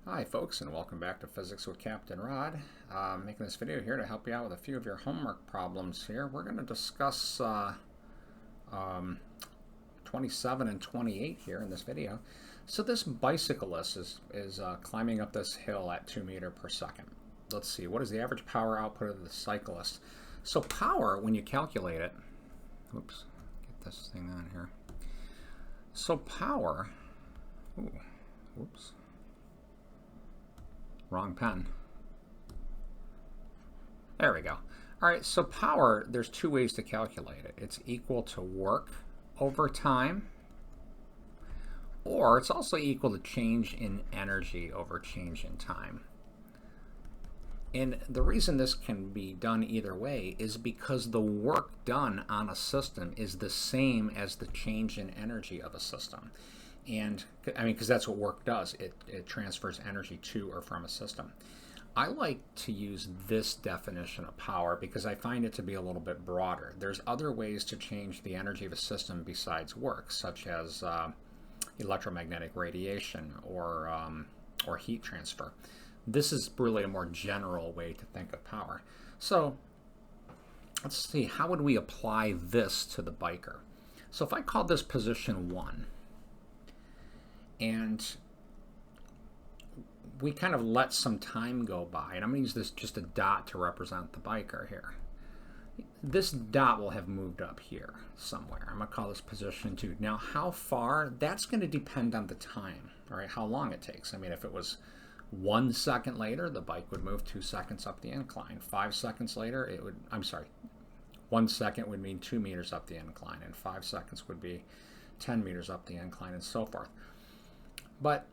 Hi folks, and welcome back to Physics with Captain Rod. Making this video here to help you out with a few of your homework problems here. We're going to discuss um, 27 and 28 here in this video. So this bicyclist is climbing up this hill at 2 meters per second. Let's see, what is the average power output of the cyclist? So power, when you calculate it, oops, get this thing on here. So power, whoops. Wrong pen. There we go. All right, so power, there's two ways to calculate it. It's equal to work over time, or it's also equal to change in energy over change in time. And the reason this can be done either way is because the work done on a system is the same as the change in energy of a system. And I mean, because that's what work does. It transfers energy to or from a system. I like to use this definition of power because I find it to be a little bit broader. There's other ways to change the energy of a system besides work, such as electromagnetic radiation or heat transfer. This is really a more general way to think of power. So let's see, how would we apply this to the biker? So if I call this position 1, and we kind of let some time go by, and I'm going to use this just a dot to represent the biker here. This dot will have moved up here somewhere. I'm going to call this position 2. Now how far, that's going to depend on the time, all right, how long it takes. I mean, if it was 1 second later, the bike would move 2 seconds up the incline. 5 seconds later, it would, 1 second would mean 2 meters up the incline, and 5 seconds would be 10 meters up the incline, and so forth. But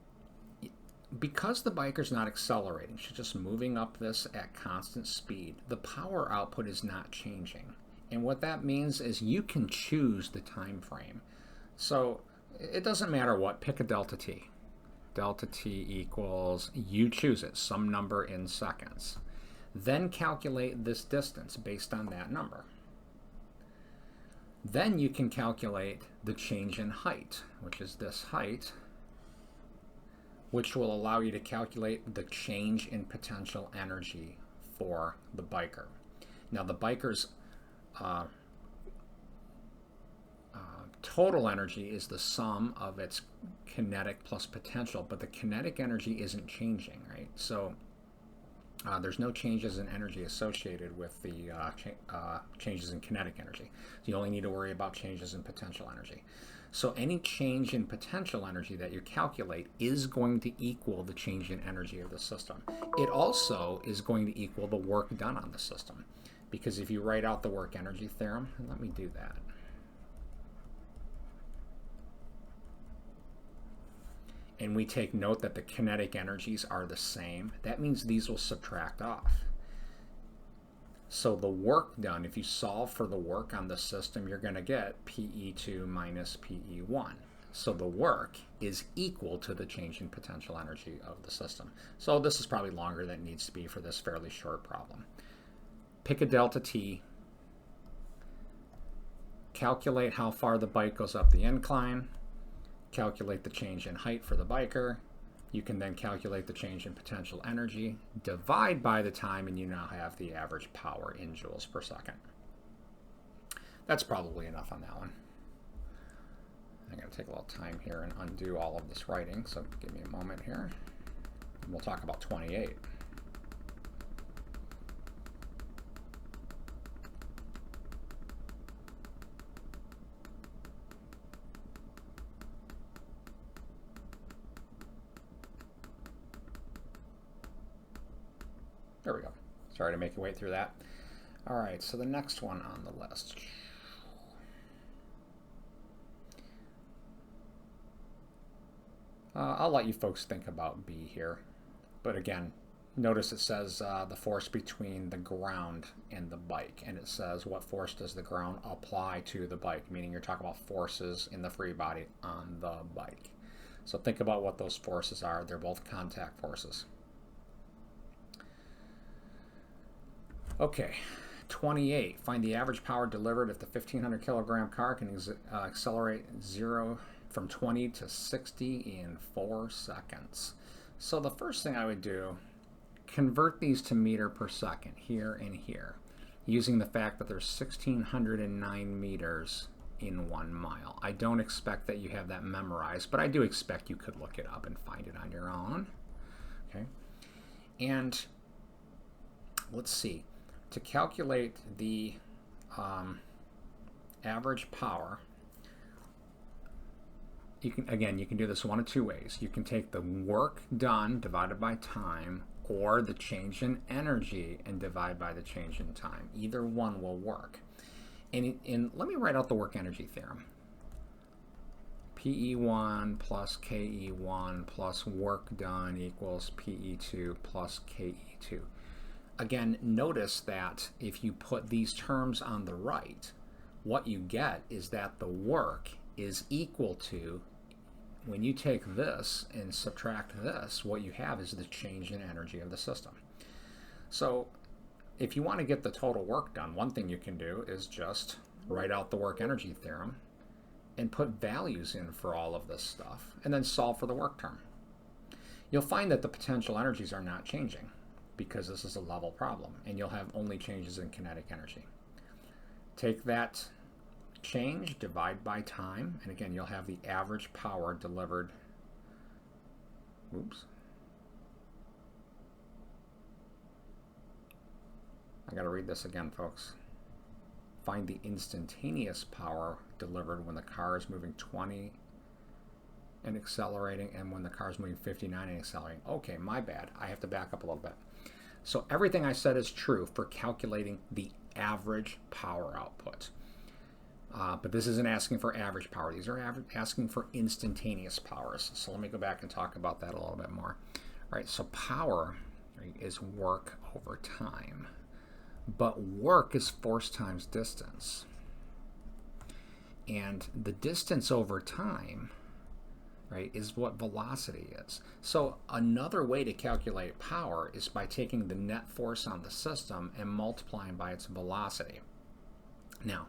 because the biker's not accelerating, she's just moving up this at constant speed, the power output is not changing. And what that means is you can choose the time frame. So it doesn't matter what, pick a delta t. Delta t equals, you choose it, some number in seconds. Then calculate this distance based on that number. Then you can calculate the change in height, which is this height, which will allow you to calculate the change in potential energy for the biker. Now the biker's total energy is the sum of its kinetic plus potential, but the kinetic energy isn't changing, right? So there's no changes in energy associated with the changes in kinetic energy. So you only need to worry about changes in potential energy. So any change in potential energy that you calculate is going to equal the change in energy of the system. It also is going to equal the work done on the system. Because if you write out the work energy theorem, and let me do that. And we take note that the kinetic energies are the same, that means these will subtract off. So the work done, if you solve for the work on the system, you're going to get PE2 minus PE1. So the work is equal to the change in potential energy of the system. So this is probably longer than it needs to be for this fairly short problem. Pick a delta t, calculate how far the bike goes up the incline, calculate the change in height for the biker. You can then calculate the change in potential energy, divide by the time, and you now have the average power in joules per second. That's probably enough on that one. I'm going to take a little time here and undo all of this writing, so give me a moment here. And we'll talk about 28. There we go. Sorry to make you wait through that. All right, so the next one on the list. I'll let you folks think about B here. But again, notice it says the force between the ground and the bike. And it says what force does the ground apply to the bike, meaning you're talking about forces in the free body on the bike. So think about what those forces are. They're both contact forces. Okay, 28. Find the average power delivered if the 1,500 kilogram car can accelerate from 20 to 60 in 4 seconds. So the first thing I would do, convert these to meter per second here and here, using the fact that there's 1,609 meters in 1 mile. I don't expect that you have that memorized, but I do expect you could look it up and find it on your own. Okay, and let's see, to calculate the average power, you can do this one of two ways. You can take the work done divided by time, or the change in energy and divide by the change in time. Either one will work. And let me write out the work energy theorem. PE1 plus KE1 plus work done equals PE2 plus KE2. Again, notice that if you put these terms on the right, what you get is that the work is equal to, when you take this and subtract this, what you have is the change in energy of the system. So if you want to get the total work done, one thing you can do is just write out the work energy theorem and put values in for all of this stuff, and then solve for the work term. You'll find that the potential energies are not changing because this is a level problem, and you'll have only changes in kinetic energy. Take that change, divide by time, and again you'll have the average power delivered. Oops. I gotta read this again, folks. Find the instantaneous power delivered when the car is moving 20 and accelerating, and when the car is moving 59 and accelerating. Okay, my bad. I have to back up a little bit. So everything I said is true for calculating the average power output. But this isn't asking for average power. These are asking for instantaneous powers. So let me go back and talk about that a little bit more. All right, so power, right, is work over time. But work is force times distance. And the distance over time, right, is what velocity is. So another way to calculate power is by taking the net force on the system and multiplying by its velocity. Now,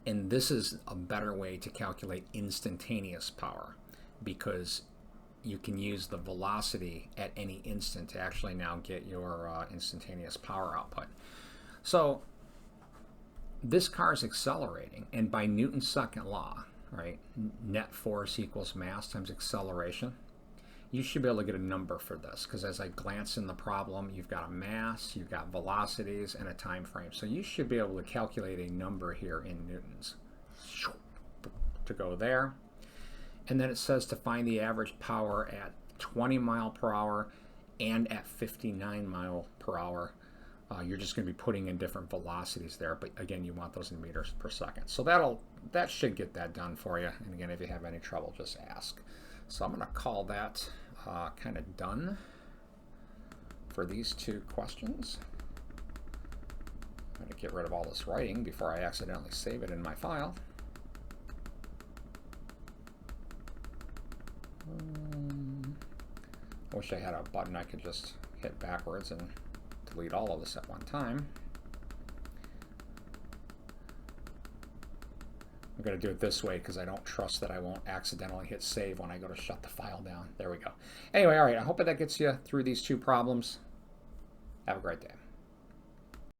and this is a better way to calculate instantaneous power, because you can use the velocity at any instant to actually now get your instantaneous power output. So this car is accelerating, and by Newton's second law, right, net force equals mass times acceleration. You should be able to get a number for this, because as I glance in the problem, you've got a mass, you've got velocities, and a time frame. So you should be able to calculate a number here in newtons to go there. And then it says to find the average power at 20 mile per hour and at 59 mile per hour. You're just going to be putting in different velocities there, but again, you want those in meters per second. So that should get that done for you. And again, if you have any trouble, just ask. So I'm going to call that kind of done for these two questions. I'm going to get rid of all this writing before I accidentally save it in my file. I wish I had a button I could just hit backwards and delete all of this at one time. I'm going to do it this way because I don't trust that I won't accidentally hit save when I go to shut the file down. There we go. Anyway, all right, I hope that gets you through these two problems. Have a great day.